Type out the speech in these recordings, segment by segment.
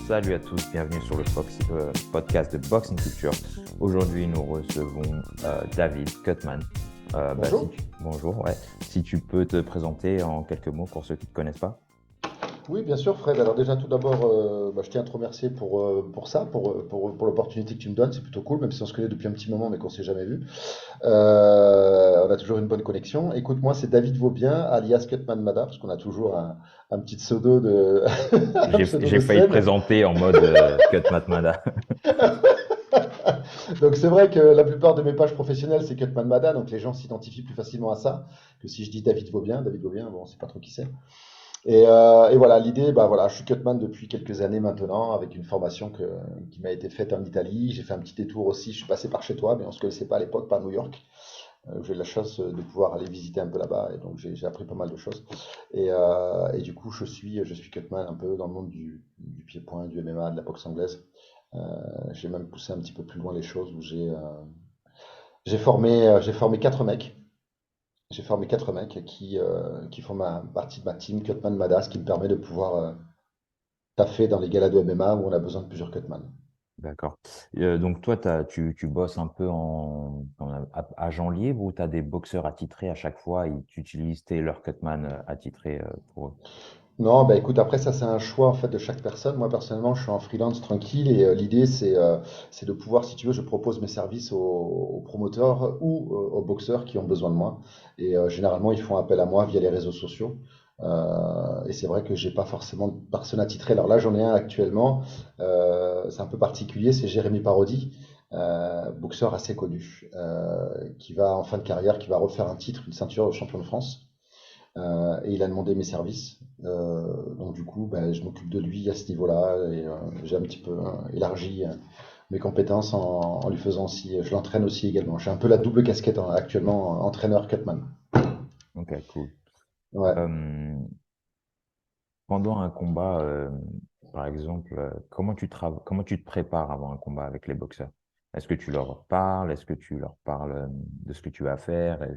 Salut à tous, bienvenue sur le podcast de Boxing Culture. Aujourd'hui, nous recevons David Cutman. Bonjour. Bonjour, ouais. Si tu peux te présenter en quelques mots pour ceux qui ne te connaissent pas. Oui, bien sûr, Fred. Alors déjà, tout d'abord, je tiens à te remercier pour ça, pour l'opportunité que tu me donnes. C'est plutôt cool, même si on se connaît depuis un petit moment, mais qu'on s'est jamais vu. On a toujours une bonne connexion. Écoute, moi, c'est David Vaubien, alias Cutman Mada, parce qu'on a toujours un petit pseudo de, un pseudo J'ai de failli te scène. présenter en mode Cutman Mada. Donc c'est vrai que la plupart de mes pages professionnelles, c'est Cutman Mada, donc les gens s'identifient plus facilement à ça que si je dis David Vaubien, bon, c'est pas trop qui c'est. Et voilà, l'idée, bah voilà, je suis cutman depuis quelques années maintenant, avec une formation qui m'a été faite en Italie. J'ai fait un petit détour aussi, je suis passé par chez toi, mais on se connaissait pas à l'époque, par New York. J'ai eu la chance de pouvoir aller visiter un peu là-bas, et donc j'ai appris pas mal de choses. Et du coup, je suis cutman un peu dans le monde du pied-point, du MMA, de la boxe anglaise. Euh, j'ai même poussé un petit peu plus loin les choses, où j'ai formé quatre mecs. J'ai formé quatre mecs qui font partie de ma team Cutman Madas, qui me permet de pouvoir taffer dans les galas de MMA où on a besoin de plusieurs cutman. D'accord. Donc toi, tu bosses un peu agent libre ou tu as des boxeurs attitrés à chaque fois et tu utilises leur Cutman attitré pour eux? Non, bah écoute, après ça c'est un choix en fait de chaque personne. Moi personnellement, je suis en freelance tranquille et l'idée c'est de pouvoir, si tu veux, je propose mes services aux promoteurs ou aux boxeurs qui ont besoin de moi. Et généralement, ils font appel à moi via les réseaux sociaux. Et c'est vrai que j'ai pas forcément de personne attitrée. Alors là, j'en ai un actuellement. C'est un peu particulier, c'est Jérémy Parodi, boxeur assez connu, qui va en fin de carrière, qui va refaire un titre, une ceinture de champion de France. Et il a demandé mes services. Donc du coup, ben, je m'occupe de lui à ce niveau-là et j'ai un petit peu élargi mes compétences en lui faisant aussi, je l'entraîne aussi également. J'ai un peu la double casquette actuellement, entraîneur Cutman. Ok, cool. Ouais. Euh, Pendant un combat, par exemple, comment tu te prépares avant un combat avec les boxeurs? Est-ce que tu leur parles? Est-ce que tu leur parles de ce que tu vas faire?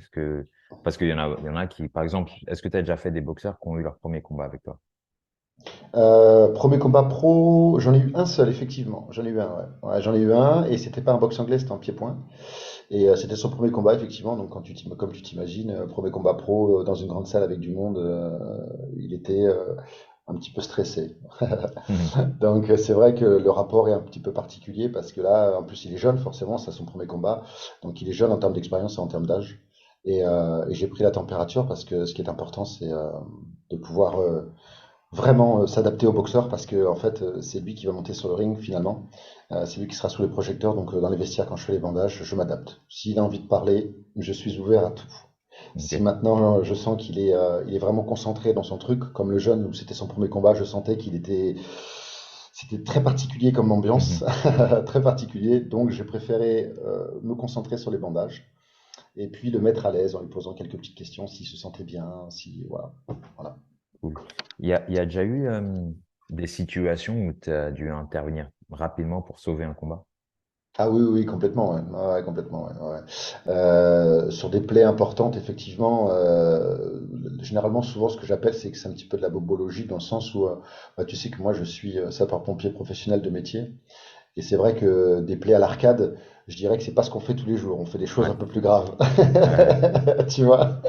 Parce il y en a qui, par exemple, est-ce que tu as déjà fait des boxeurs qui ont eu leur premier combat avec toi? Premier combat pro, j'en ai eu un seul, effectivement. J'en ai eu un, ouais. Ouais, j'en ai eu un, et c'était pas un boxe anglais, c'était un pied-point. Et c'était son premier combat, effectivement. Donc, comme tu t'imagines, premier combat pro dans une grande salle avec du monde, il était un petit peu stressé. Donc, c'est vrai que le rapport est un petit peu particulier parce que là, en plus, il est jeune, forcément, c'est son premier combat. Donc, il est jeune en termes d'expérience et en termes d'âge. Et j'ai pris la température parce que ce qui est important, c'est de pouvoir vraiment s'adapter au boxeur parce que en fait c'est lui qui va monter sur le ring finalement. C'est lui qui sera sous les projecteurs, donc dans les vestiaires quand je fais les bandages je m'adapte. S'il a envie de parler, je suis ouvert à tout. Si Ok. maintenant je sens qu'il est vraiment concentré dans son truc, comme le jeune où c'était son premier combat, je sentais c'était très particulier comme ambiance, très particulier, donc j'ai préféré me concentrer sur les bandages et puis le mettre à l'aise en lui posant quelques petites questions s'il se sentait bien, si voilà. Voilà. Cool. Il y a déjà eu des situations où tu as dû intervenir rapidement pour sauver un combat? Ah oui, oui, oui, complètement, ouais. Ouais, ouais, complètement, ouais, ouais. Sur des plaies importantes, effectivement, généralement, souvent, ce que j'appelle, c'est que c'est un petit peu de la bobologie, dans le sens où, bah, tu sais que moi, je suis sapeur-pompier professionnel de métier, et c'est vrai que des plaies à l'arcade, je dirais que c'est pas ce qu'on fait tous les jours, on fait des choses Ouais. un peu plus graves, Ouais. tu vois.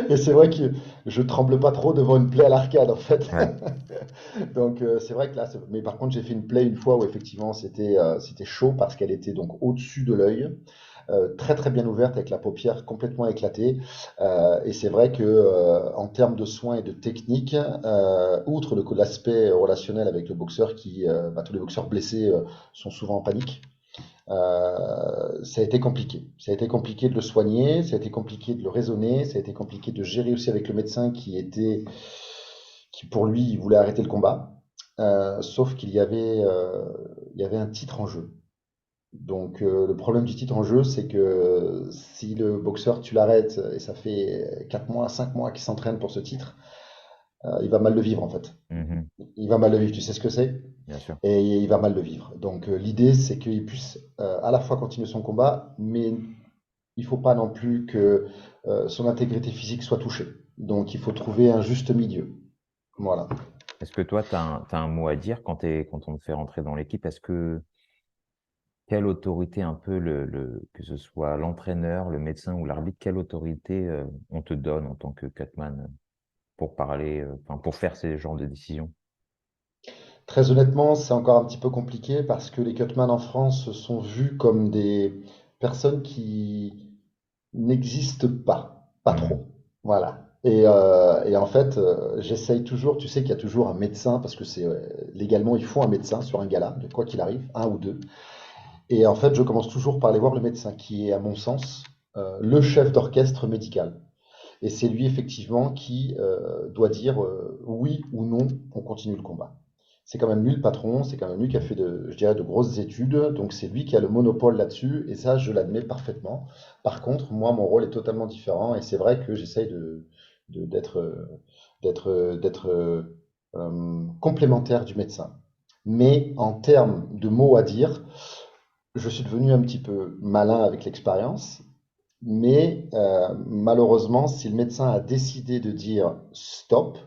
Et c'est vrai que je tremble pas trop devant une plaie à l'arcade, en fait. Ouais. Donc c'est vrai que là, mais par contre j'ai fait une play une fois où effectivement c'était chaud parce qu'elle était donc au-dessus de l'œil, très très bien ouverte avec la paupière complètement éclatée. Et c'est vrai que en termes de soins et de technique, outre l'aspect relationnel avec le boxeur bah, tous les boxeurs blessés sont souvent en panique. Ça a été compliqué. Ça a été compliqué de le soigner, ça a été compliqué de le raisonner, ça a été compliqué de gérer aussi avec le médecin qui pour lui, il voulait arrêter le combat. Sauf qu'il y avait un titre en jeu. Donc le problème du titre en jeu, c'est que si le boxeur, tu l'arrêtes, et ça fait 4 mois, 5 mois qu'il s'entraîne pour ce titre, il va mal le vivre en fait. Mhm. Il va mal le vivre, tu sais ce que c'est? Bien sûr. Et il va mal le vivre. Donc l'idée, c'est qu'il puisse à la fois continuer son combat, mais il faut pas non plus que son intégrité physique soit touchée. Donc il faut trouver un juste milieu. Voilà. Est-ce que toi, t'as un mot à dire quand on te fait rentrer dans l'équipe? Quelle autorité un peu, que ce soit l'entraîneur, le médecin ou l'arbitre, quelle autorité on te donne en tant que cutman pour parler, enfin, pour faire ces genres de décisions? Très honnêtement, c'est encore un petit peu compliqué parce que les cutman en France sont vus comme des personnes qui n'existent pas, pas Mhm. trop. Voilà. Et en fait, j'essaye toujours, tu sais qu'il y a toujours un médecin, parce que c'est légalement, il faut un médecin sur un gala, de quoi qu'il arrive, un ou deux. Et en fait, je commence toujours par aller voir le médecin, qui est, à mon sens, le chef d'orchestre médical. Et c'est lui, effectivement, qui doit dire oui ou non, on continue le combat. C'est quand même lui le patron, c'est quand même lui qui a fait je dirais, de grosses études, donc c'est lui qui a le monopole là-dessus, et ça, je l'admets parfaitement. Par contre, moi, mon rôle est totalement différent, et c'est vrai que j'essaye d'être complémentaire du médecin. Mais en termes de mots à dire, je suis devenu un petit peu malin avec l'expérience, mais malheureusement, si le médecin a décidé de dire stop,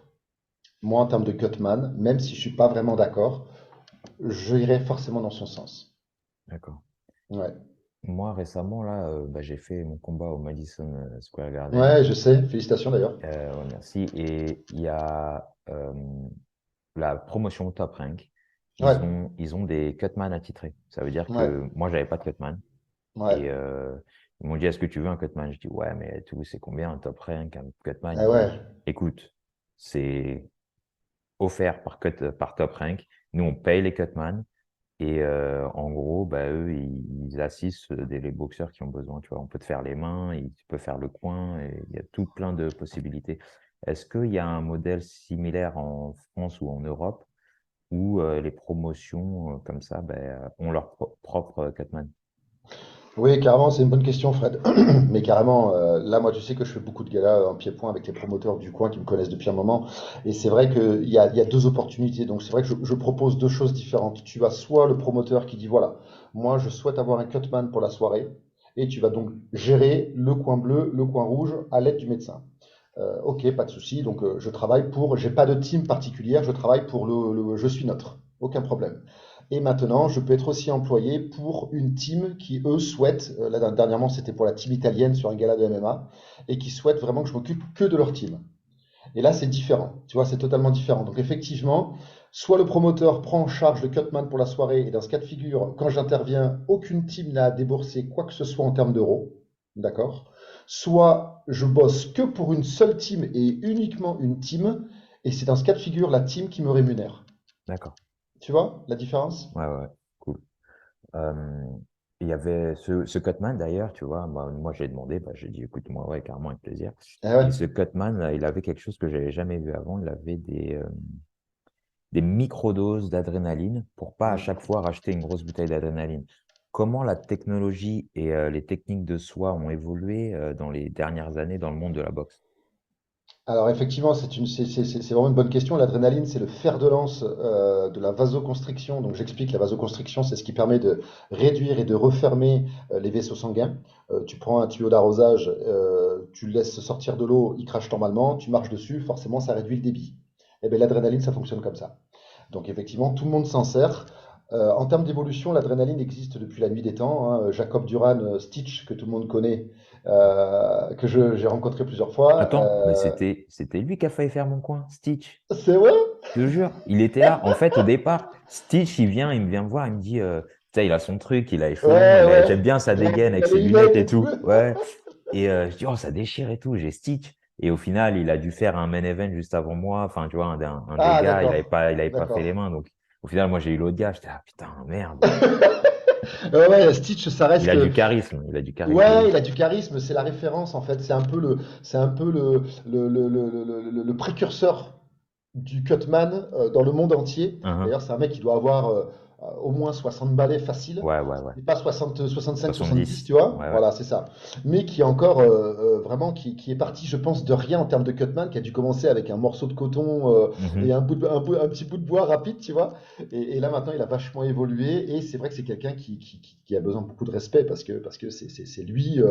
moi en termes de cutman, même si je suis pas vraiment d'accord, je irai forcément dans son sens. D'accord. Ouais, Moi, récemment, là, bah, j'ai fait mon combat au Madison Square Garden. ouais, je sais. Félicitations d'ailleurs. Ouais, merci. Et il y a la promotion Top Rank. Ouais, Ils ont des cutman attitrés. Ça veut dire ouais, que moi, j'avais pas de cutman. ouais, Et ils m'ont dit, est-ce que tu veux un cutman? Je dis, ouais, mais tout, c'est combien un top rank, un cutman? eh Il ouais, dit, écoute, c'est offert par top rank. Nous, on paye les cutman. Et en gros, bah, eux, ils assistent les boxeurs qui ont besoin. Tu vois, on peut te faire les mains, tu peux faire le coin, et il y a tout plein de possibilités. Est-ce qu'il y a un modèle similaire en France ou en Europe où les promotions comme ça ben, ont leur propre cutman? oui, carrément, c'est une bonne question, Fred. Mais carrément, là, moi, tu sais que je fais beaucoup de galas en pied-point avec les promoteurs du coin qui me connaissent depuis un moment. Et c'est vrai qu'il y a deux opportunités. Donc, c'est vrai que je propose deux choses différentes. Tu as soit le promoteur qui dit, voilà, moi, je souhaite avoir un cutman pour la soirée. Et tu vas donc gérer le coin bleu, le coin rouge à l'aide du médecin. Ok, pas de souci. Donc, j'ai pas de team particulière. Je travaille pour je suis neutre. Aucun problème. Et maintenant, je peux être aussi employé pour une team qui, eux, souhaitent, là dernièrement c'était pour la team italienne sur un gala de MMA, et qui souhaitent vraiment que je m'occupe que de leur team. Et là, c'est différent, tu vois, c'est totalement différent. Donc effectivement, soit le promoteur prend en charge le cutman pour la soirée, et dans ce cas de figure, quand j'interviens, aucune team n'a à débourser quoi que ce soit en termes d'euros, d'accord? Soit je bosse que pour une seule team et uniquement une team, et c'est dans ce cas de figure la team qui me rémunère. D'accord. Tu vois la différence? Ouais, ouais, cool. Euh, il y avait ce cutman d'ailleurs, tu vois, moi j'ai demandé, bah, j'ai dit écoute, moi, ouais, carrément, avec plaisir. Eh Et ouais. ce cutman, il avait quelque chose que j'avais jamais vu avant. Il avait des microdoses d'adrénaline pour pas à chaque fois racheter une grosse bouteille d'adrénaline. Comment la technologie et les techniques de soie ont évolué dans les dernières années dans le monde de la boxe? Alors effectivement, c'est vraiment une bonne question. L'adrénaline, c'est le fer de lance de la vasoconstriction. Donc j'explique, la vasoconstriction, c'est ce qui permet de réduire et de refermer les vaisseaux sanguins. Tu prends un tuyau d'arrosage, tu le laisses sortir de l'eau, il crache normalement, tu marches dessus, forcément ça réduit le débit. Et bien l'adrénaline, ça fonctionne comme ça. Donc effectivement, tout le monde s'en sert. En termes d'évolution, l'adrénaline existe depuis la nuit des temps, hein. Jacob Duran, Stitch, que tout le monde connaît, j'ai rencontré plusieurs fois. Attends, mais c'était lui qui a failli faire mon coin, Stitch. C'est vrai? Je te jure, il était là. En fait, au départ, Stitch, il vient me voir, il me dit, tu sais, il a son truc, il a les cheveux longs, Ouais, j'aime ouais. bien sa dégaine Il avec a ses les lunettes lunettes et et tout. tout. Ouais. Et je dis, oh, ça déchire et tout, j'ai Stitch. Et au final, il a dû faire un main event juste avant moi. Enfin, tu vois, un des Ah, gars, d'accord. il avait pas fait les D'accord. mains. Donc, au final, moi, j'ai eu l'autre gars. J'étais, ah putain, merde. Ouais, ouais, Stitch, ça Il reste. a du charisme, il a du charisme de Ouais, il ouf. a du charisme, c'est la référence en fait. C'est un peu le précurseur du Cutman dans le monde entier. Uhum. D'ailleurs, c'est un mec qui doit avoir au moins 60 balais facile. Ouais, ouais, ouais. Et pas 60, 65, 70, 70. tu vois. Ouais, ouais. Voilà, c'est ça. Mais qui est encore vraiment, qui est parti, je pense, de rien en termes de Cutman, qui a dû commencer avec un morceau de coton et Mhm. un petit bout de bois rapide, tu vois. Et là, maintenant, il a vachement évolué. Et c'est vrai que c'est quelqu'un qui a besoin de beaucoup de respect parce que c'est lui,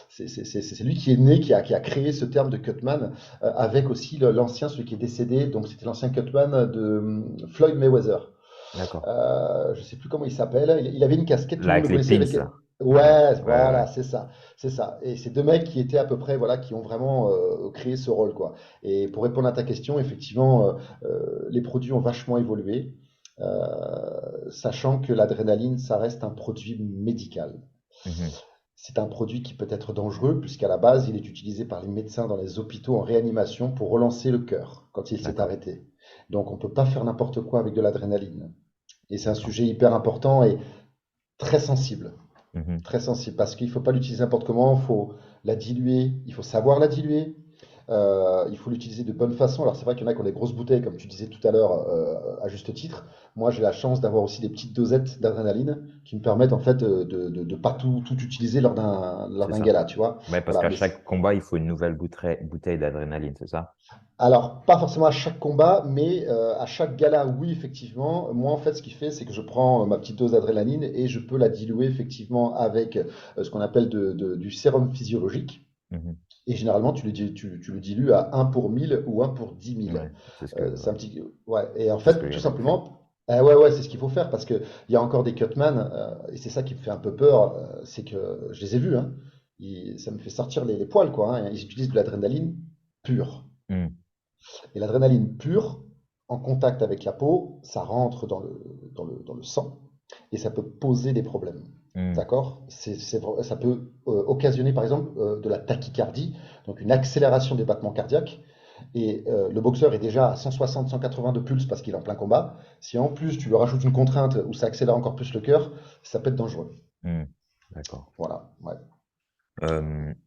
c'est lui qui est né, qui a créé ce terme de Cutman avec aussi l'ancien, celui qui est décédé. Donc, c'était l'ancien Cutman de Floyd Mayweather. D'accord. Je sais plus comment il s'appelle. Il avait une casquette, tout Là, le monde le avec les connaissait pins, avec. là. Ouais, Ouais, ouais, voilà, ouais. c'est ça, c'est ça. Et c'est deux mecs qui étaient à peu près, voilà, qui ont vraiment créé ce rôle, quoi. Et pour répondre à ta question, effectivement, les produits ont vachement évolué, sachant que l'adrénaline, ça reste un produit médical. Mhm. C'est un produit qui peut être dangereux, puisqu'à la base, il est utilisé par les médecins dans les hôpitaux en réanimation pour relancer le cœur quand il s'est D'accord, arrêté. Donc, on ne peut pas faire n'importe quoi avec de l'adrénaline. Et c'est un d'accord. sujet hyper important et très sensible. Mhm. Très sensible parce qu'il ne faut pas l'utiliser n'importe comment, il faut la diluer, il faut savoir la diluer, il faut l'utiliser de bonne façon. Alors c'est vrai qu'il y en a qui ont des grosses bouteilles, comme tu disais tout à l'heure, à juste titre. Moi j'ai la chance d'avoir aussi des petites dosettes d'adrénaline qui me permettent en fait de pas tout utiliser lors C'est d'un ça. gala, tu vois. Ouais, parce Voilà, qu'à mais chaque combat, il faut une nouvelle bouteille d'adrénaline, c'est ça? alors, pas forcément à chaque combat, mais à chaque gala, oui, effectivement. Moi, en fait, ce qui fait, c'est que je prends ma petite dose d'adrénaline et je peux la diluer effectivement avec ce qu'on appelle du sérum physiologique. Mhm. Et généralement, tu le dilues à 1 pour 1000 ou 1 pour 10 000. Ouais, C'est un petit. Ouais, et en c'est ce que fait, tout j'avais fait. simplement, ouais, ouais, c'est ce qu'il faut faire parce qu'il y a encore des cutman, et c'est ça qui me fait un peu peur, c'est que je les ai vus, hein, ça me fait sortir les poils, quoi, hein. Ils utilisent de l'adrénaline pure. Mhm. Et l'adrénaline pure, en contact avec la peau, ça rentre dans le sang et ça peut poser des problèmes. Mhm. D'accord? Ça peut occasionner par exemple de la tachycardie, donc une accélération des battements cardiaques. Et le boxeur est déjà à 160-180 de pulse parce qu'il est en plein combat. Si en plus tu lui rajoutes une contrainte où ça accélère encore plus le cœur, ça peut être dangereux. Mhm. D'accord. Voilà. Ouais.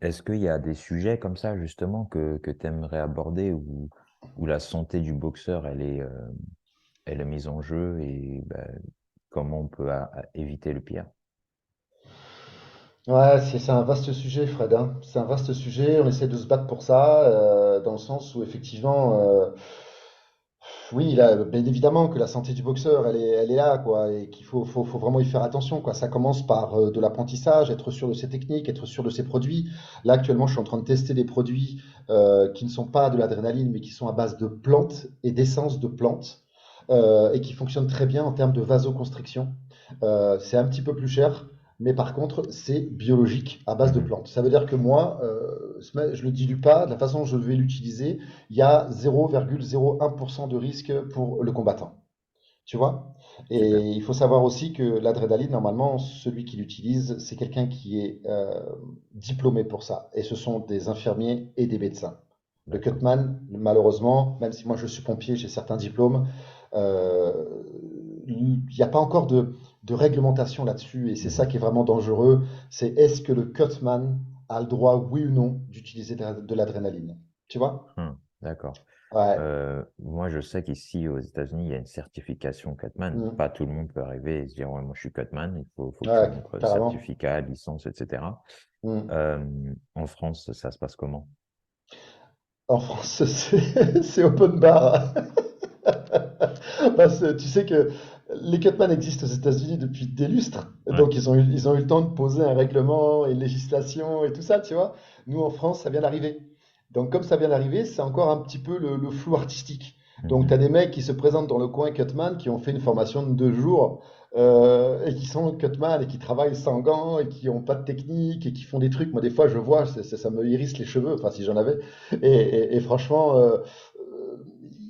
Est-ce qu'il y a des sujets comme ça, justement, que tu aimerais aborder où la santé du boxeur, elle est mise en jeu et ben, comment on peut éviter le pire? Ouais, c'est un vaste sujet, Fred, hein. C'est un vaste sujet. On essaie de se battre pour ça, dans le sens où effectivement, oui, là, bien évidemment que la santé du boxeur, elle est là, quoi, et qu'il faut vraiment y faire attention, quoi. Ça commence par de l'apprentissage, être sûr de ses techniques, être sûr de ses produits. Là, actuellement, je suis en train de tester des produits qui ne sont pas de l'adrénaline, mais qui sont à base de plantes et d'essence de plantes, et qui fonctionnent très bien en termes de vasoconstriction. C'est un petit peu plus cher. Mais par contre, c'est biologique à base de Mhm. plantes. Ça veut dire que moi, je le dilue pas. De la façon dont je vais l'utiliser, il y a 0,01% de risque pour le combattant. Tu vois? Super. Et il faut savoir aussi que l'adrénaline, normalement, celui qui l'utilise, c'est quelqu'un qui est diplômé pour ça. Et ce sont des infirmiers et des médecins. Le D'accord. cutman, malheureusement, même si moi je suis pompier, j'ai certains diplômes, euh, il n'y a pas encore de réglementation là-dessus. Et c'est ça Mhm. qui est vraiment dangereux. C'est est-ce que le cutman a le droit, oui ou non, d'utiliser de l'adrénaline? Tu vois? D'accord. Ouais. Moi, je sais qu'ici, aux États-Unis, il y a une certification Cutman. Mm. Pas tout le monde peut arriver et se dire, ouais, moi, je suis Cutman. Il faut que tu Ouais, montres carrément. certificat, licence, etc. Mm. En France, ça se passe comment? En France, c'est open bar. Parce que tu sais que les Cutman existent aux États-Unis depuis des lustres. Ouais. Donc, ils ont eu le temps de poser un règlement et une législation et tout ça, tu vois. Nous, en France, ça vient d'arriver. Donc, comme ça vient d'arriver, c'est encore un petit peu le flou artistique. Donc, tu Mhm. as des mecs qui se présentent dans le coin Cutman, qui ont fait une formation de 2 jours, et qui sont Cutman et qui travaillent sans gants et qui n'ont pas de technique et qui font des trucs. Moi, des fois, je vois, ça me hérisse les cheveux, enfin, si j'en avais. Et franchement,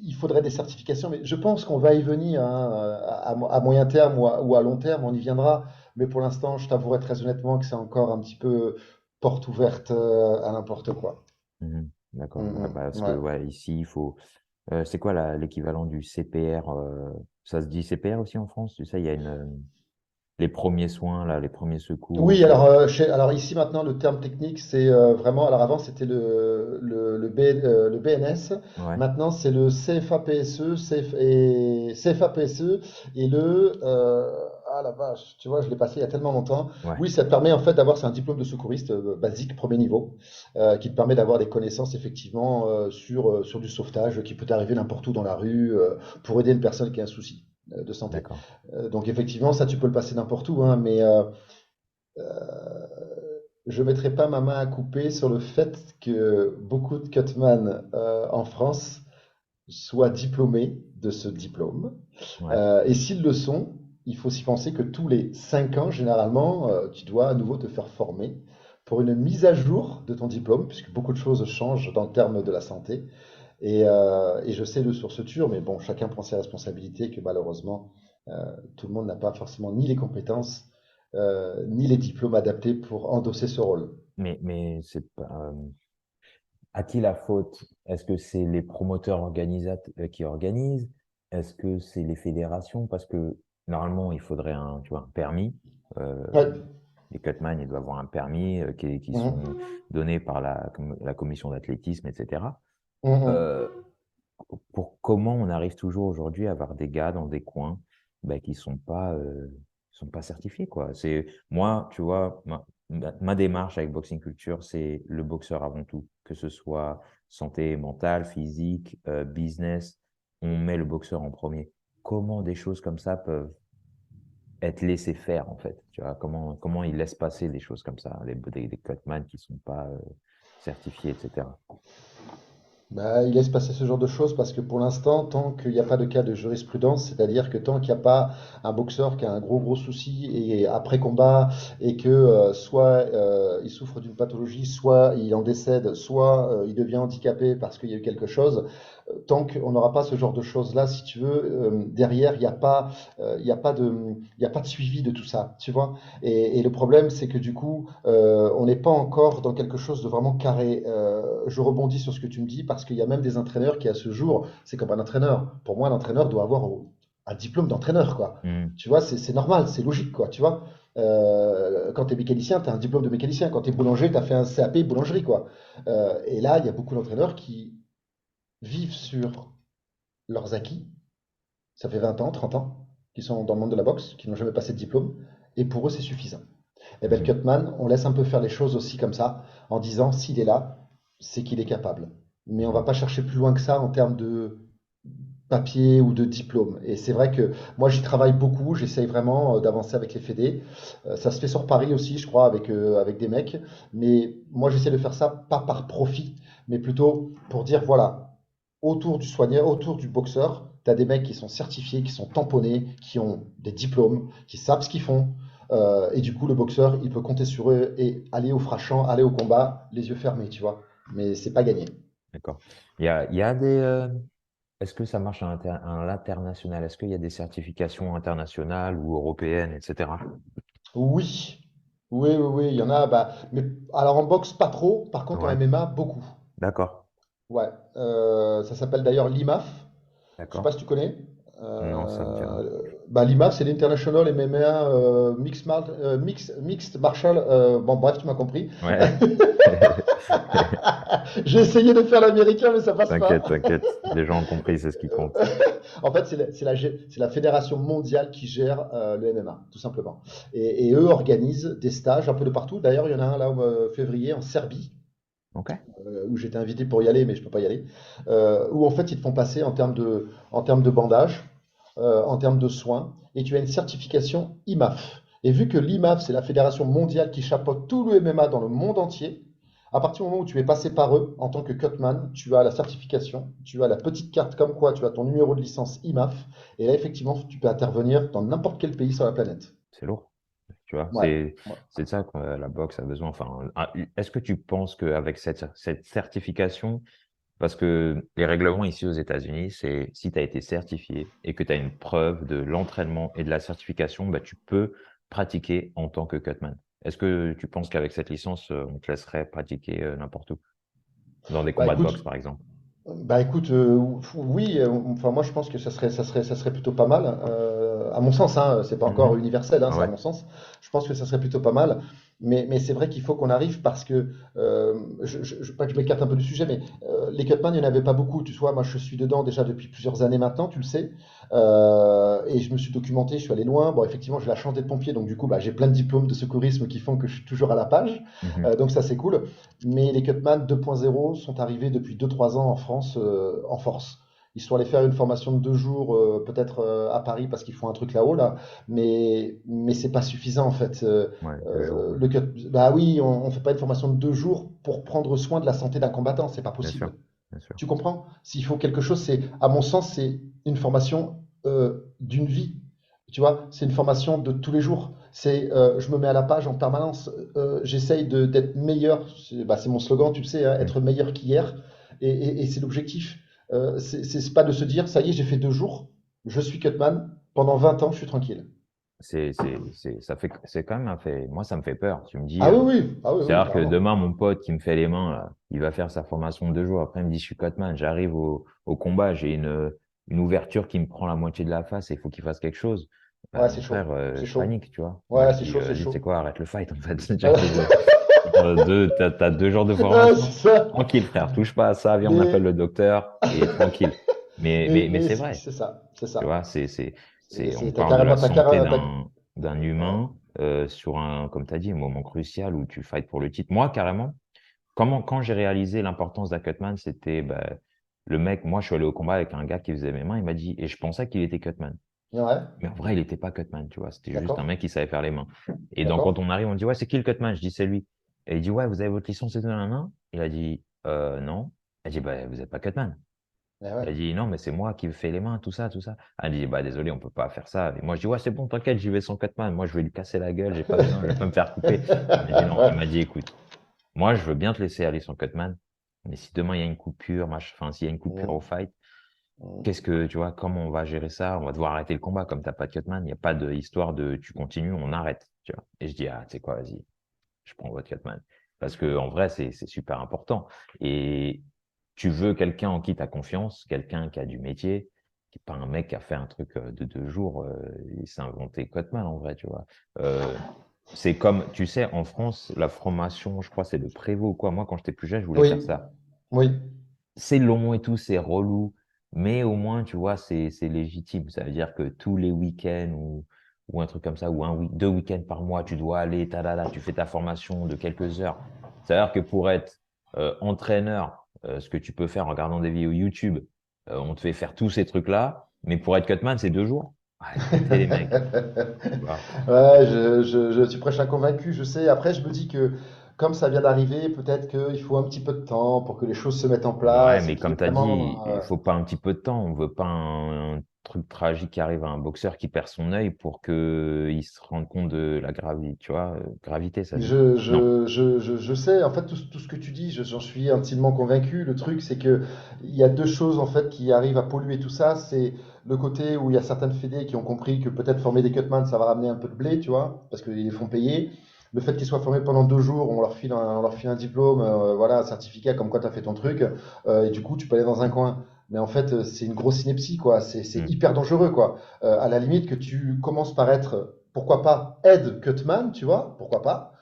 il faudrait des certifications, mais je pense qu'on va y venir, hein, à moyen terme ou à long terme, on y viendra. Mais pour l'instant, je t'avouerai très honnêtement que c'est encore un petit peu porte ouverte à n'importe quoi. Mhm. D'accord. Ouais, Mm, bah, parce mm, que ouais. ouais, ici, il faut. C'est quoi l'équivalent du CPR? Ça se dit CPR aussi en France? Tu sais, il y a une. les premiers soins, là, les premiers secours. Oui, alors ici maintenant le terme technique c'est vraiment, alors avant c'était le BNS, Ouais, maintenant c'est le CFAPSE, CFAPSE et ah la vache, tu vois, je l'ai passé il y a tellement longtemps. ouais, Oui, ça te permet en fait d'avoir, c'est un diplôme de secouriste basique, premier niveau, qui te permet d'avoir des connaissances effectivement sur du sauvetage qui peut arriver n'importe où dans la rue pour aider une personne qui a un souci de santé. d'accord. Donc effectivement, ça tu peux le passer n'importe où, hein, mais euh, je ne mettrai pas ma main à couper sur le fait que beaucoup de cutman en France soient diplômés de ce diplôme. Ouais, Et s'ils le sont, il faut s'y penser que tous les 5 ans, généralement, tu dois à nouveau te faire former pour une mise à jour de ton diplôme, puisque beaucoup de choses changent dans le terme de la santé. Et je sais le source sûre, mais bon, chacun prend ses responsabilités, que malheureusement, tout le monde n'a pas forcément ni les compétences, ni les diplômes adaptés pour endosser ce rôle. mais c'est pas, à qui la faute? Est-ce que c'est les promoteurs qui organisent? Est-ce que c'est les fédérations? Parce que normalement, il faudrait tu vois, un permis. Euh, Ouais. les cutman, ils doivent avoir un permis qui sont Mhm. donnés par la commission d'athlétisme, etc. Mhm. Euh, pour comment on arrive toujours aujourd'hui à avoir des gars dans des coins ben, sont pas certifiés, quoi. C'est moi, tu vois, ma démarche avec Boxing Culture, c'est le boxeur avant tout, que ce soit santé mentale, physique, business, on met le boxeur en premier. Comment des choses comme ça peuvent être laissées faire, en fait, tu vois, comment ils laissent passer des choses comme ça, des cutman qui sont pas certifiés, etc. Bah, il laisse passer ce genre de choses parce que pour l'instant, tant qu'il n'y a pas de cas de jurisprudence, c'est-à-dire que tant qu'il n'y a pas un boxeur qui a un gros souci et après combat et que soit il souffre d'une pathologie, soit il en décède, soit il devient handicapé parce qu'il y a eu quelque chose, tant qu'on n'aura pas ce genre de choses-là, si tu veux, derrière, il y a pas de suivi de tout ça, tu vois. Et le problème, c'est que du coup, on n'est pas encore dans quelque chose de vraiment carré. Je rebondis sur ce que tu me dis parce qu'il y a même des entraîneurs qui, à ce jour, c'est comme un entraîneur. Pour moi, l'entraîneur doit avoir un diplôme d'entraîneur, quoi. Hmm, Tu vois, c'est normal, c'est logique, quoi. Tu vois, quand tu es mécanicien, tu as un diplôme de mécanicien. Quand tu es boulanger, tu as fait un CAP boulangerie, quoi. Et là, il y a beaucoup d'entraîneurs qui vivent sur leurs acquis. Ça fait 20 ans, 30 ans qu'ils sont dans le monde de la boxe, qui n'ont jamais passé de diplôme. Et pour eux, c'est suffisant. Et ben, le hmm. Cutman, on laisse un peu faire les choses aussi comme ça, en disant s'il est là, c'est qu'il est capable. Mais on va Mhm. pas chercher plus loin que ça en termes de papier ou de diplôme. Et c'est vrai que moi, j'y travaille beaucoup, j'essaye vraiment d'avancer avec les fédés. Ça se fait sur Paris aussi, je crois, avec des mecs. Mais moi, j'essaie de faire ça pas par profit, mais plutôt pour dire, voilà, autour du soigneur, autour du boxeur, tu as des mecs qui sont certifiés, qui sont tamponnés, qui ont des diplômes, qui savent ce qu'ils font. Et du coup, le boxeur, il peut compter sur eux et aller au frachant, aller au combat, les yeux fermés, tu vois. Mais c'est pas gagné. D'accord. Il y a est-ce que ça marche à l'international? Est-ce qu'il y a des certifications internationales ou européennes, etc.? Oui, oui, il y en a. Bah, mais alors en boxe, pas trop. Par contre, en Ouais, MMA, beaucoup. d'accord, Ouais. Ça s'appelle d'ailleurs l'IMAF. Je sais pas d'accord. si tu connais. Non, ça me dit rien. Bah, l'IMAF, c'est l'International MMA Mixed Martial. Bon, bref, tu m'as compris. Ouais. J'ai essayé de faire l'américain, mais ça passe pas. T'inquiète, t'inquiète. Les gens ont compris, c'est ce qui compte. En fait, c'est la fédération mondiale qui gère le MMA, tout simplement. Et eux organisent des stages un peu de partout. D'ailleurs, il y en a un là au février en Serbie, OK. où j'étais invité pour y aller, mais je peux pas y aller. Où en fait, ils te font passer en termes de bandage, en termes de soins, et tu as une certification IMAF. Et vu que l'IMAF, c'est la fédération mondiale qui chapeaute tout le MMA dans le monde entier, à partir du moment où tu es passé par eux en tant que cutman, tu as la certification, tu as la petite carte comme quoi tu as ton numéro de licence IMAF, et là effectivement tu peux intervenir dans n'importe quel pays sur la planète. C'est lourd. Tu vois, Ouais. Ouais. c'est de ça que la boxe a besoin. Enfin, est-ce que tu penses qu'avec cette certification, parce que les règlements ici aux États-Unis, c'est si tu as été certifié et que tu as une preuve de l'entraînement et de la certification, bah, tu peux pratiquer en tant que cutman. Est-ce que tu penses qu'avec cette licence, on te laisserait pratiquer n'importe où, dans des Bah combats de écoute, boxe, par exemple? Bah écoute, oui, enfin moi je pense que ça serait plutôt pas mal, à mon sens, hein, c'est pas encore Mhm. universel, hein, Ah c'est à ouais. mon sens. Je pense que ça serait plutôt pas mal, mais c'est vrai qu'il faut qu'on arrive parce que, pas que je m'écarte un peu du sujet, mais les cutman, il n'y en avait pas beaucoup, tu vois, moi je suis dedans déjà depuis plusieurs années maintenant, tu le sais, et je me suis documenté, je suis allé loin. Bon, effectivement, j'ai la chance d'être pompier, donc du coup, bah, j'ai plein de diplômes de secourisme qui font que je suis toujours à la page, Mhm. donc ça c'est cool. Mais les Cutman 2.0 sont arrivés depuis 2-3 ans en France en force. Ils sont allés faire une formation de 2 jours, peut-être à Paris parce qu'ils font un truc là-haut, là. Mais c'est pas suffisant en fait. Ouais, 2 jours. Bah oui, on fait pas une formation de 2 jours pour prendre soin de la santé d'un combattant, c'est pas Bien sûr. possible. Bien sûr. Tu comprends? S'il faut quelque chose, à mon sens, c'est une formation d'une vie. Tu vois, c'est une formation de tous les jours. Je me mets à la page en permanence. J'essaye d'être meilleur. C'est mon slogan, tu le sais, hein, Mhm. être meilleur qu'hier. Et c'est l'objectif. C'est pas de se dire, ça y est, j'ai fait 2 jours, je suis Cutman. Pendant 20 ans, je suis tranquille. C'est quand même un fait. Moi, ça me fait peur. Tu me dis, Ah oui, oui, ah oui, oui, c'est-à-dire que carrément. demain, mon pote qui me fait les mains, là, il va faire sa formation de 2 jours. Après, il me dit, je suis Cutman. J'arrive au combat, j'ai une ouverture qui me prend la moitié de la face et il faut qu'il fasse quelque chose. Ouais, c'est Mon frère, chaud. C'est je chaud. panique, tu vois. Moi, Ouais, je c'est dis, chaud, c'est vas-y, tu sais chaud. quoi, arrête le fight, en fait. T'as 2 jours de Ouais, formation. c'est ça. Tranquille, frère, touche pas à ça. Viens, on appelle Mais, le docteur et tranquille. Mais mais c'est c'est vrai. c'est ça, c'est Tu ça. vois, on T'as parle de la carrément, santé d'un ouais. humain sur comme tu as dit, un moment crucial où tu fights pour le titre. Moi, carrément, quand j'ai réalisé l'importance d'un cutman, c'était bah, le mec, moi, je suis allé au combat avec un gars qui faisait mes mains, il m'a dit, et je pensais qu'il était cutman. Ouais, Mais en vrai, il n'était pas cutman, tu vois, c'était juste un d'accord, mec qui savait faire les mains. Et donc, d'accord. quand on arrive, on dit, ouais, c'est qui le cutman? Je dis, c'est lui. Et il dit, ouais, vous avez votre licence et tout, nan. Il a dit, non. Il a dit, bah, vous n'êtes pas cutman. Eh ouais. Elle dit non, mais c'est moi qui fais les mains, tout ça, tout ça. Elle dit bah désolé, on peut pas faire ça. Et moi je dis ouais, c'est bon, t'inquiète, j'y vais sans cutman. Moi je vais lui casser la gueule, j'ai pas besoin, je vais pas me faire couper. Il m'a dit non, il Ouais. m'a dit écoute, moi je veux bien te laisser aller sans cutman, mais si demain il y a une coupure, enfin s'il y a une coupure Mm, au fight, mm. qu'est-ce que tu vois, comment on va gérer ça? On va devoir arrêter le combat comme t'as pas de cutman, il n'y a pas de histoire de tu continues, on arrête, tu vois. Et je dis ah, tu sais quoi, vas-y, je prends votre cutman. Parce que en vrai, c'est super important. Et tu veux quelqu'un en qui tu as confiance, quelqu'un qui a du métier, qui n'est pas un mec qui a fait un truc de 2 jours, il s'est inventé cutman en vrai, tu vois. Euh, c'est comme, tu sais, en France, la formation, je crois, c'est le prévôt ou quoi. Moi, quand j'étais plus jeune, je voulais faire Oui, ça. oui. C'est long et tout, c'est relou, mais au moins, tu vois, c'est légitime. Ça veut dire que tous les week-ends ou un truc comme ça, ou 2 week-ends par mois, tu dois aller, tu fais ta formation de quelques heures. Ça veut dire que pour être entraîneur, ce que tu peux faire en regardant des vidéos YouTube, on te fait faire tous ces trucs-là, mais pour être cutman, c'est 2 jours. Arrêtez les mecs, tu vois. Ouais, tu prêches un convaincu, je sais. Après, je me dis que comme ça vient d'arriver, peut-être qu'il faut un petit peu de temps pour que les choses se mettent en Ouais, place et mais qu'il y comme ait tu as dit, vraiment. il faut pas un petit peu de temps. On veut pas un truc tragique qui arrive à un boxeur qui perd son œil pour que il se rende compte de la gravité, tu vois, gravité, ça veut dire. Non. Je sais, en fait, tout ce que tu dis, j'en suis intimement convaincu. Le truc, c'est que il y a deux choses en fait qui arrivent à polluer tout ça. C'est le côté où il y a certaines fédés qui ont compris que peut-être former des cutman, ça va ramener un peu de blé, tu vois, parce qu'ils les font payer. Le fait qu'ils soient formés pendant 2 jours, on leur file un diplôme, voilà, un certificat comme quoi tu as fait ton truc, et du coup, tu peux aller dans un coin. Mais en fait, c'est une grosse ineptie, quoi. C'est Hmm. hyper dangereux, quoi. À la limite que tu commences par être, pourquoi pas, aide cutman, tu vois, pourquoi pas,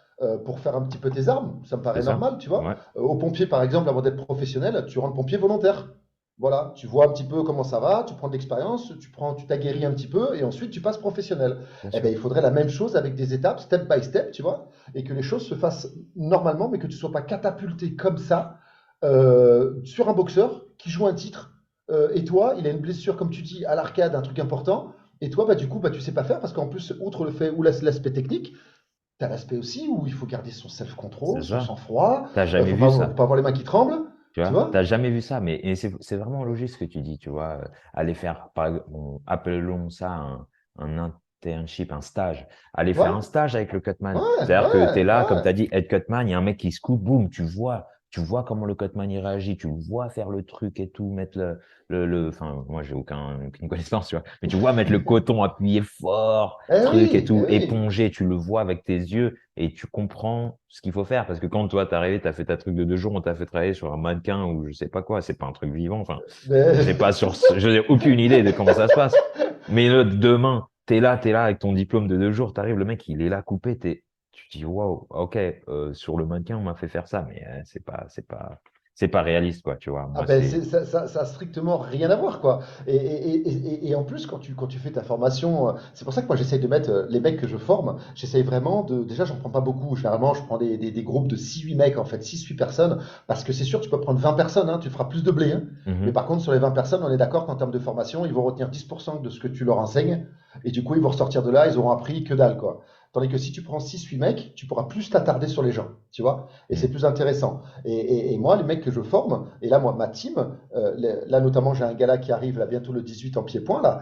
pour faire un petit peu tes armes, ça me C'est paraît ça? normal, tu vois. Ouais, Au pompier, par exemple, avant d'être professionnel, tu rentres pompier volontaire. Voilà, tu vois un petit peu comment ça va, tu prends de l'expérience, tu t'aguerris un petit peu et ensuite tu passes professionnel. bien Eh ben, sûr. il faudrait la même chose avec des étapes, step by step, tu vois, et que les choses se fassent normalement, mais que tu ne sois pas catapulté comme ça sur un boxeur qui joue un titre. Et toi, il a une blessure, comme tu dis, à l'arcade, un truc important. Et toi, bah, du coup, bah, tu sais pas faire parce qu'en plus, outre le fait ou l'aspect technique, tu as l'aspect aussi où il faut garder son C'est self-control, son ça. sang-froid. T'as jamais Faut vu pas, faut ça? pas avoir les mains qui tremblent, Tu tu vois? T'as vois. jamais vu ça, mais et c'est vraiment logique ce que tu dis, tu vois. Aller faire, appelons ça un internship, un stage. Aller faire Ouais, un stage avec le cutman. ouais, C'est-à-dire que tu es ouais, là, comme ouais. tu as dit, head cutman, il y a un mec qui se coupe, boum, tu vois. tu vois comment le cutman il réagit, tu le vois faire le truc et tout, mettre enfin, moi j'ai aucune connaissance, tu vois, mais tu vois mettre le coton appuyé fort, truc et Eh tout, oui. éponger, tu le vois avec tes yeux et tu comprends ce qu'il faut faire. Parce que quand toi t'es arrivé, t'as fait ta truc de 2 jours, on t'a fait travailler sur un mannequin ou je sais pas quoi, c'est pas un truc vivant, enfin, je sais pas Mais- je n'ai aucune idée de comment ça se passe. Mais demain, t'es là avec ton diplôme de 2 jours, t'arrives, le mec il est là coupé, tu te dis waouh, ok, sur le mannequin on m'a fait faire ça, mais c'est pas réaliste quoi, tu vois. Ah Moi ben c'est ça a strictement rien à voir quoi. Et en plus quand tu fais ta formation, c'est pour ça que moi j'essaye de mettre les mecs que je forme, j'essaye vraiment de déjà j'en prends pas beaucoup, généralement je prends des groupes de 6 8 mecs en fait, 6 8 personnes, parce que c'est sûr tu peux prendre 20 personnes, hein, tu feras plus de blé, hein. Mais Mhm. par contre sur les 20 personnes, on est d'accord qu'en termes de formation, ils vont retenir 10% de ce que tu leur enseignes, et du coup ils vont ressortir de là, ils auront appris que dalle quoi. Tandis que si tu prends 6 8 mecs, tu pourras plus t'attarder sur les gens, tu vois, et c'est Mhm. plus intéressant. Et moi, les mecs que je forme, et là, moi, ma team, là notamment, j'ai un gars là qui arrive là, bientôt le 18 en pied-point, là,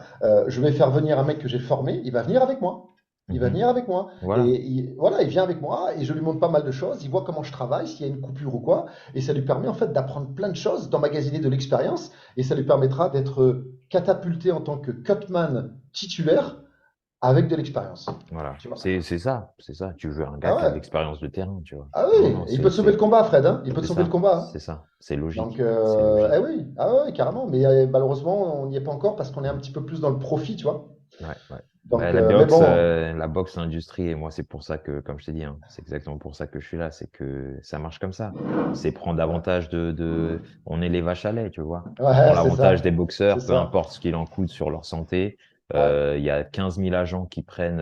je vais faire venir un mec que j'ai formé, il va venir avec moi. Il va Mhm. venir avec moi. Voilà. Et voilà, il vient avec moi et je lui montre pas mal de choses. Il voit comment je travaille, s'il y a une coupure ou quoi. Et ça lui permet en fait d'apprendre plein de choses, d'emmagasiner de l'expérience. Et ça lui permettra d'être catapulté en tant que cutman titulaire avec de l'expérience. Voilà, Tu vois? c'est ça. Tu veux un gars Ah qui a de ouais. l'expérience de terrain, tu vois. Ah Non, oui. non, Et il peut te sauver le combat, Fred, hein. Il peut te sauver le combat, hein. c'est ça, c'est Donc, logique, c'est eh logique. oui, ah ouais, carrément. Mais malheureusement, on n'y est pas encore parce qu'on est un petit peu plus dans le profit, tu vois. Ouais, ouais. Bah, Donc, mais bon, la boxe industrie, et moi, c'est pour ça que, comme je t'ai dit, hein, c'est exactement pour ça que je suis là, c'est que ça marche comme ça. C'est prendre ouais, avantage on est les vaches à lait, tu vois. On prend ouais, c'est l'avantage ça, des c'est boxeurs, peu ça. importe ce qu'il en coûte sur leur santé. Ouais, Il y a 15 000 agents qui prennent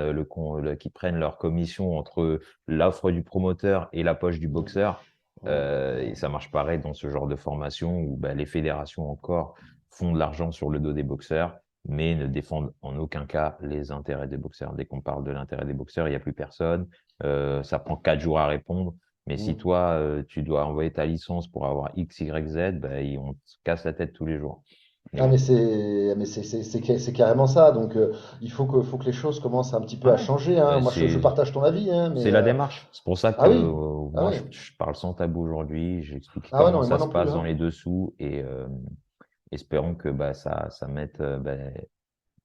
qui prennent leur commission entre l'offre du promoteur et la poche du mm, boxeur. Et mm. ça marche pareil dans ce genre de formation où bah, les fédérations encore font de l'argent sur le dos des boxeurs mais ne défendent en aucun cas les intérêts des boxeurs. Dès qu'on parle de l'intérêt des boxeurs, il n'y a plus personne. Ça prend 4 jours à répondre. Mais si Mm. toi, tu dois envoyer ta licence pour avoir X, Y, Z, ben, on te casse la tête tous les jours. Mais Ah, bon, c'est carrément ça. Donc, faut que les choses commencent un petit peu à ouais, changer, hein. ben, Moi, je partage ton avis, hein, c'est mais la démarche. C'est pour ça que ah oui, ah moi, oui. je parle sans tabou aujourd'hui. J'explique Ah ouais, comment non, mais ça moi se non plus, passe dans hein. les dessous et espérons que bah, ça mette,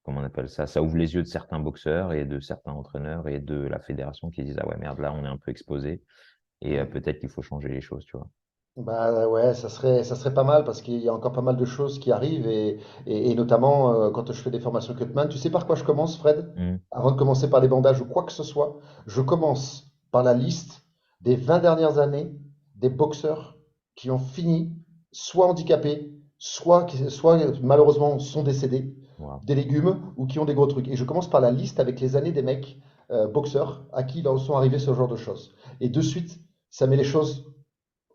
comment on appelle ça, ça ouvre les yeux de certains boxeurs et de certains entraîneurs et de la fédération qui disent, ah ouais, merde, là, on est un peu exposé et Mm. peut-être qu'il faut changer les choses, tu vois. Bah ouais, ça serait pas mal parce qu'il y a encore pas mal de choses qui arrivent et notamment quand je fais des formations Cutman, tu sais par quoi je commence, Fred? Hmm. Avant de commencer par les bandages ou quoi que ce soit, je commence par la liste des 20 dernières années des boxeurs qui ont fini soit handicapés, soit malheureusement sont décédés, Wow. des légumes ou qui ont des gros trucs. Et je commence par la liste avec les années des mecs boxeurs à qui ils en sont arrivés ce genre de choses. Et de suite, ça met les choses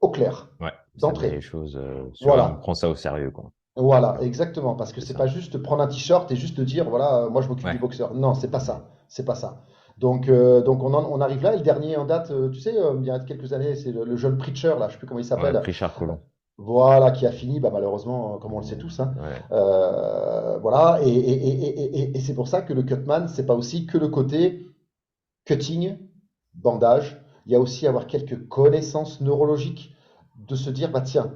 au clair, Ouais, ça met les d'entrée. choses on Voilà, prend ça au sérieux, quoi. voilà, exactement. Parce que C'est c'est ça. pas juste prendre un t-shirt et juste dire, voilà, moi je m'occupe du Ouais. boxeur. Non, c'est pas Hmm. ça. C'est pas ça. Donc on arrive là. Et le dernier en date, tu sais, il y a quelques années, c'est le jeune preacher, là, je sais plus comment il Ouais, s'appelle. Richard Collomb. Voilà, qui a fini, bah, malheureusement, comme on le sait tous, hein. Ouais. Voilà, et c'est pour ça que le cutman, c'est pas aussi que le côté cutting, bandage. Il y a aussi avoir quelques connaissances neurologiques de se dire, bah tiens,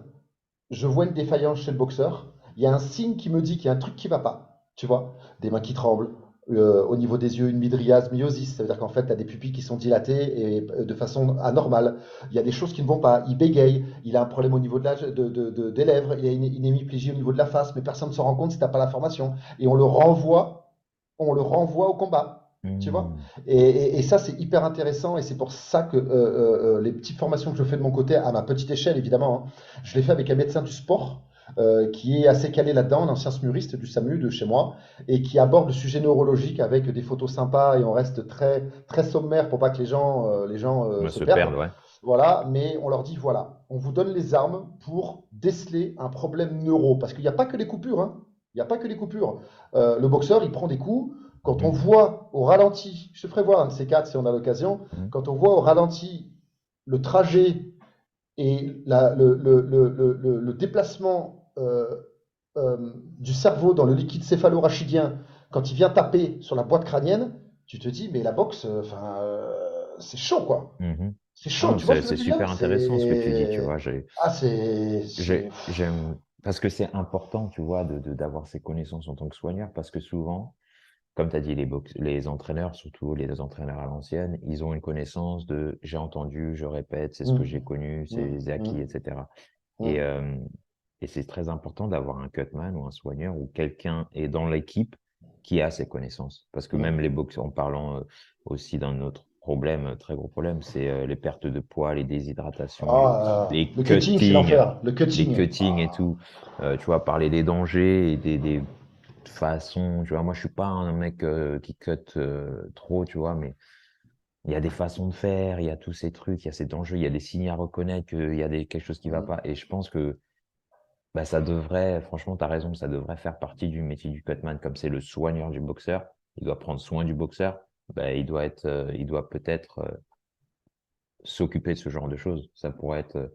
je vois une défaillance chez le boxeur, il y a un signe qui me dit qu'il y a un truc qui va pas, tu vois, des mains qui tremblent, au niveau des yeux, une mydriase, myosis, ça veut dire qu'en fait, tu as des pupilles qui sont dilatées et de façon anormale. Il y a des choses qui ne vont pas, il bégaye, il a un problème au niveau des lèvres, il a une hémiplégie au niveau de la face, mais personne ne s'en rend compte si tu n'as pas l'information. Et on le renvoie au combat, tu vois. Hmm. Et ça, c'est hyper intéressant et c'est pour ça que les petites formations que je fais de mon côté, à ma petite échelle évidemment, hein, je l'ai fait avec un médecin du sport qui est assez calé là-dedans, un ancien smuriste du SAMU de chez moi, et qui aborde le sujet neurologique avec des photos sympas et on reste très, très sommaire pour pas que les gens On va se se perdent. perdre, ouais. Voilà, mais on leur dit voilà, on vous donne les armes pour déceler un problème neuro, parce qu'il n'y a pas que les coupures, hein. Il n'y a pas que les coupures. Le boxeur, il prend des coups. Quand on Mhm. voit au ralenti, je te ferai voir un de ces quatre si on a l'occasion, Mhm. quand on voit au ralenti le trajet et le déplacement du cerveau dans le liquide céphalorachidien, quand il vient taper sur la boîte crânienne, tu te dis, mais la boxe, enfin, c'est chaud, quoi. Mhm. C'est Non, chaud, non, tu vois ce que je c'est veux te dire? super intéressant ce que tu dis, tu vois. Ah, c'est... J'aime, parce que c'est important, tu vois, d'avoir ces connaissances en tant que soigneur, parce que souvent, comme tu as dit, les entraîneurs, surtout les entraîneurs à l'ancienne, ils ont une connaissance de j'ai entendu, je répète, c'est ce que Hum, j'ai connu, hum, c'est acquis, hum, etc. Et, hum, et c'est très important d'avoir un cutman ou un soigneur ou quelqu'un est dans l'équipe qui a ces connaissances. Parce que même hum. les boxeurs, en parlant aussi d'un autre problème, très gros problème, c'est les pertes de poids, les déshydratations, les Le cutting, c'est cuttings, l'enfer. Le les cutting. cuttings et tout. Tu vois, parler des dangers et des façons. Tu vois, moi, je suis pas un mec qui cut trop, tu vois, mais il y a des façons de faire, il y a tous ces trucs, il y a ces dangers, il y a des signes à reconnaître qu'il y a quelque chose qui va Hum. pas. Et je pense que bah, ça devrait, franchement, tu as raison, ça devrait faire partie du métier du cutman, comme c'est le soigneur du boxeur, il doit prendre soin du boxeur, bah, il doit peut-être s'occuper de ce genre de choses. Ça peut être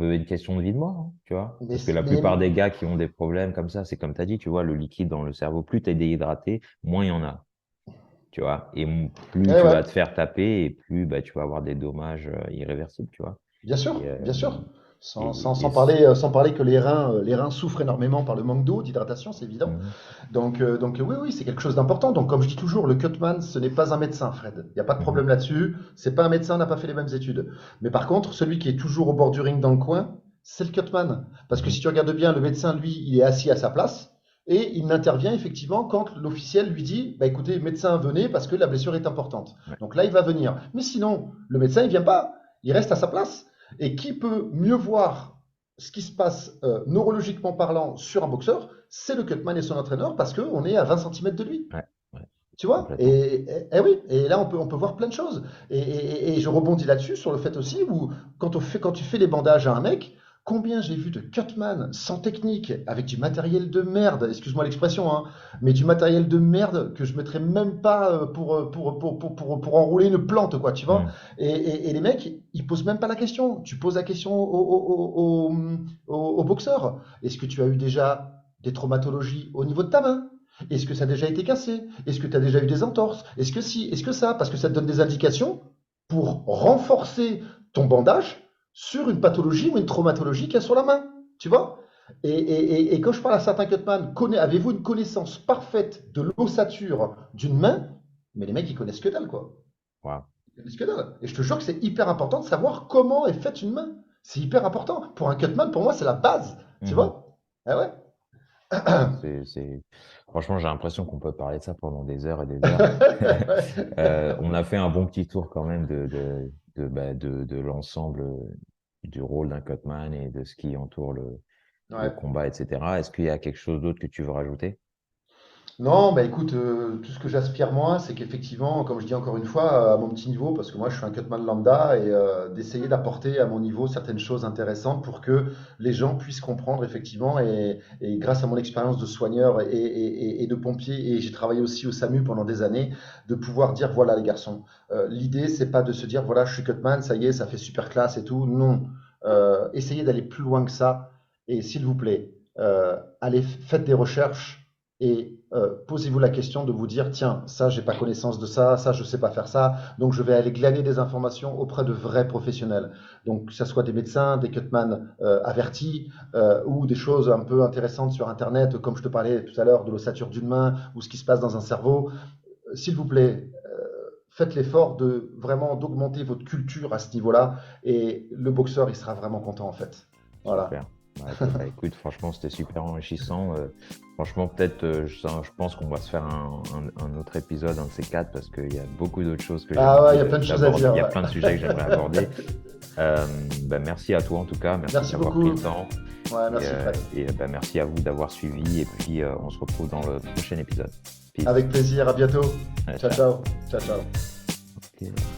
une question de vie de mort, hein, tu vois. Mais, Parce que la mais, plupart des gars qui ont des problèmes comme ça, c'est comme tu as dit, tu vois, le liquide dans le cerveau, plus tu es déhydraté, moins il y en a, tu vois. Et plus eh tu ouais. vas te faire taper et plus bah, tu vas avoir des dommages irréversibles, tu vois. Bien sûr, Et, bien sûr. et c- Sans parler que les reins souffrent énormément par le manque d'eau, d'hydratation, c'est évident. Mhm, Donc oui, oui, c'est quelque chose d'important. Donc comme je dis toujours, le cutman, ce n'est pas un médecin, Fred. Il n'y a pas de mhm, problème là-dessus. C'est pas un médecin, n'a pas fait les mêmes études. Mais par contre, celui qui est toujours au bord du ring dans le coin, c'est le cutman. Parce que mhm. si tu regardes bien, le médecin, lui, il est assis à sa place. Et il n'intervient effectivement quand l'officiel lui dit, bah écoutez, médecin, venez parce que la blessure est importante. Ouais. Donc là, il va venir. Mais sinon, le médecin, il vient pas. Il reste à sa place. Et qui peut mieux voir ce qui se passe neurologiquement parlant sur un boxeur, c'est le cutman et son entraîneur parce qu'on est à 20 centimètres de lui. Ouais, ouais, Tu vois complètement. oui, et là on peut voir plein de choses. Et je rebondis là-dessus sur le fait aussi où quand tu fais les bandages à un mec, combien j'ai vu de cutman sans technique, avec du matériel de merde, excuse-moi l'expression, hein, mais du matériel de merde que je mettrais même pas pour enrouler une plante, quoi, tu vois. Mhm, Et les mecs, ils posent même pas la question. Tu poses la question au boxeur. Est-ce que tu as eu déjà des traumatologies au niveau de ta main? Est-ce que ça a déjà été cassé? Est-ce que tu as déjà eu des entorses? Est-ce que si? Est-ce que ça? Parce que ça te donne des indications pour renforcer ton bandage sur une pathologie ou une traumatologie qu'il y a sur la main. Tu vois? Et quand je parle à certains cutman, avez-vous une connaissance parfaite de l'ossature d'une main? Mais les mecs, ils connaissent que dalle, quoi. wow. Ils connaissent que dalle. Et je te jure que c'est hyper important de savoir comment est faite une main. C'est hyper important. Pour un cutman, pour moi, c'est la base. Tu Mhm. vois? Ah ouais? Ouais, Franchement, j'ai l'impression qu'on peut parler de ça pendant des heures et des heures. On a fait un bon petit tour quand même de l'ensemble du rôle d'un cutman et de ce qui entoure le Ouais. combat, etc. Est-ce qu'il y a quelque chose d'autre que tu veux rajouter? Non, bah écoute, tout ce que j'aspire moi, c'est qu'effectivement, comme je dis encore une fois, à mon petit niveau, parce que moi je suis un cutman lambda, et d'essayer d'apporter à mon niveau certaines choses intéressantes pour que les gens puissent comprendre effectivement, et grâce à mon expérience de soigneur et de pompier, et j'ai travaillé aussi au SAMU pendant des années, de pouvoir dire voilà les garçons, l'idée c'est pas de se dire voilà je suis cutman, ça y est, ça fait super classe et tout, non. Essayez d'aller plus loin que ça, et s'il vous plaît, allez, faites des recherches et posez-vous la question de vous dire, tiens, ça, j'ai pas connaissance de ça, ça, je sais pas faire ça, donc je vais aller glaner des informations auprès de vrais professionnels. Donc, que ce soit des médecins, des cutman avertis, ou des choses un peu intéressantes sur Internet, comme je te parlais tout à l'heure de l'ossature d'une main, ou ce qui se passe dans un cerveau. S'il vous plaît, faites l'effort de vraiment d'augmenter votre culture à ce niveau-là, et le boxeur, il sera vraiment content en fait. Voilà. Super. Ouais, bah, écoute, franchement, c'était super enrichissant. Franchement, peut-être, je pense qu'on va se faire un autre épisode, un de ces quatre, parce qu'il y a beaucoup d'autres choses que Ah ouais, il j'aimerais y a plein de choses à d'aborder. dire, Il y a ouais. plein de sujets que j'aimerais aborder. Bah, merci à toi en tout cas, merci Merci d'avoir pris beaucoup. le temps. Ouais, merci Fred. Bah, merci à vous d'avoir suivi. Et puis, on se retrouve dans le prochain épisode. Peace. Avec plaisir, à bientôt. Ciao, Ciao. ciao. Ciao, ciao. Ok.